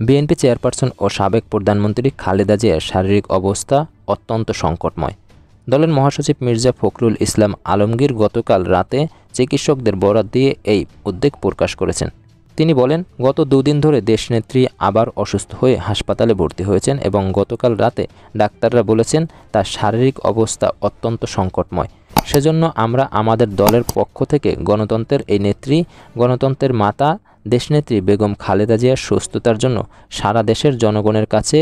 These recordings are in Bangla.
বিএনপি চেয়ারপারসন ও সাবেক প্রধানমন্ত্রী খালেদা জিয়ার শারীরিক অবস্থা অত্যন্ত সংকটময়। দলের মহাসচিব মির্জা ফখরুল ইসলাম আলমগীর গতকাল রাতে চিকিৎসকদের বরাত দিয়ে এই উদ্বেগ প্রকাশ করেছেন। তিনি বলেন, গত দুদিন ধরে দেশনেত্রী আবার অসুস্থ হয়ে হাসপাতালে ভর্তি হয়েছেন এবং গতকাল রাতে ডাক্তাররা বলেছেন তার শারীরিক অবস্থা অত্যন্ত সংকটময়। সেজন্য আমরা আমাদের দলের পক্ষ থেকে গণতন্ত্রের এই নেত্রী, গণতন্ত্রের মাতা দেশনেত্রী বেগম খালেদা জিয়ার সুস্থতার জন্য সারা দেশের জনগণের কাছে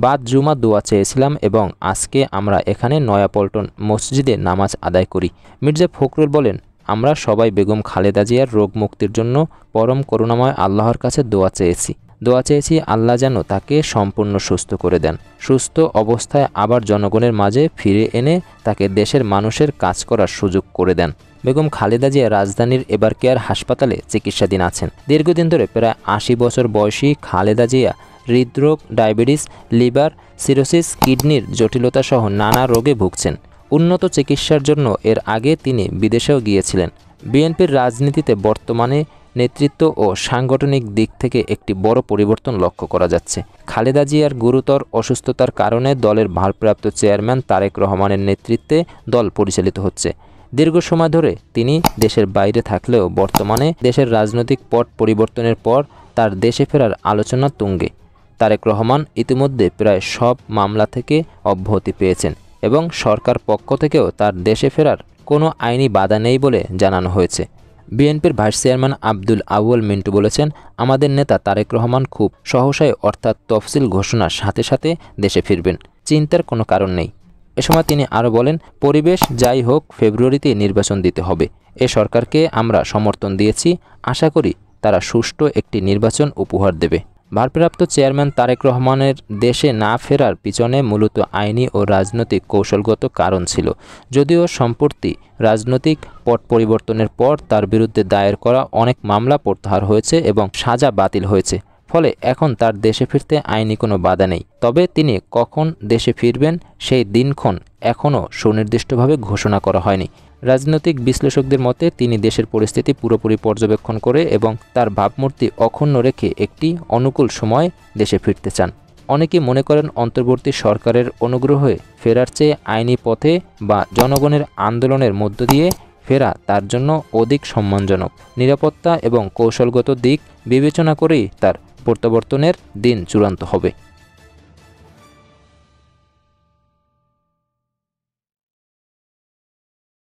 বাদ জুমা দোয়া চেয়েছিলাম এবং আজকে আমরা এখানে নয়াপল্টন মসজিদে নামাজ আদায় করি। মির্জা ফখরুল বলেন, আমরা সবাই বেগম খালেদা জিয়ার রোগ মুক্তির জন্য পরম করুণাময় আল্লাহর কাছে দোয়া চেয়েছি আল্লাহ যেন তাকে সম্পূর্ণ সুস্থ করে দেন, সুস্থ অবস্থায় আবার জনগণের মাঝে ফিরে এনে তাকে দেশের মানুষের কাজ করার সুযোগ করে দেন। বেগম খালেদা জিয়া রাজধানীর এবার কেয়ার হাসপাতালে চিকিৎসাধীন আছেন। দীর্ঘদিন ধরে প্রায় ৮০ বছর বয়সী খালেদা জিয়া হৃদরোগ, ডায়াবেটিস, লিভার সিরোসিস, কিডনির জটিলতা সহ নানা রোগে ভুগছেন। উন্নত চিকিৎসার জন্য এর আগে তিনি বিদেশেও গিয়েছিলেন। বিএনপির রাজনীতিতে বর্তমানে নেতৃত্ব ও সাংগঠনিক দিক থেকে একটি বড় পরিবর্তন লক্ষ্য করা যাচ্ছে। খালেদা জিয়ার গুরুতর অসুস্থতার কারণে দলের ভারপ্রাপ্ত চেয়ারম্যান তারেক রহমানের নেতৃত্বে দল পরিচালিত হচ্ছে। দীর্ঘ সময় ধরে তিনি দেশের বাইরে থাকলেও বর্তমানে দেশের রাজনৈতিক পট পরিবর্তনের পর তার দেশে ফেরার আলোচনা তুঙ্গে। তারেক রহমান ইতিমধ্যে প্রায় সব মামলা থেকে অব্যাহতি পেয়েছেন এবং সরকার পক্ষ থেকেও তার দেশে ফেরার কোনো আইনি বাধা নেই বলে জানানো হয়েছে। বিএনপির ভাইস চেয়ারম্যান আব্দুল আউয়াল মিন্টু বলেছেন, আমাদের নেতা তারেক রহমান খুব সহসায় অর্থাৎ তফসিল ঘোষণার সাথে সাথে দেশে ফিরবেন, চিন্তার কোনো কারণ নেই। এ সময় তিনি আরও বলেন, পরিবেশ যাই হোক ফেব্রুয়ারিতে নির্বাচন দিতে হবে। এ সরকারকে আমরা সমর্থন দিয়েছি, আশা করি তারা সুষ্ঠু একটি নির্বাচন উপহার দেবে। ভারপ্রাপ্ত চেয়ারম্যান তারেক রহমানের দেশে না ফেরার পিছনে মূলত আইনি ও রাজনৈতিক কৌশলগত কারণ ছিল। যদিও সম্প্রতি রাজনৈতিক পট পরিবর্তনের পর তার বিরুদ্ধে দায়ের করা অনেক মামলা প্রত্যাহার হয়েছে এবং সাজা বাতিল হয়েছে, ফলে এখন তার দেশে ফিরতে আইনি কোনো বাধা নেই। তবে তিনি কখন দেশে ফিরবেন সেই দিনক্ষণ এখনও সুনির্দিষ্টভাবে ঘোষণা করা হয়নি। রাজনৈতিক বিশ্লেষকদের মতে তিনি দেশের পরিস্থিতি পুরোপুরি পর্যবেক্ষণ করে এবং তার ভাবমূর্তি অক্ষুণ্ণ রেখে একটি অনুকূল সময় দেশে ফিরতে চান। অনেকে মনে করেন অন্তর্বর্তী সরকারের অনুগ্রহে ফেরার চেয়ে আইনি পথে বা জনগণের আন্দোলনের মধ্য দিয়ে ফেরা তার জন্য অধিক সম্মানজনক। নিরাপত্তা এবং কৌশলগত দিক বিবেচনা করেই তার প্রত্যাবর্তনের দিন চূড়ান্ত হবে।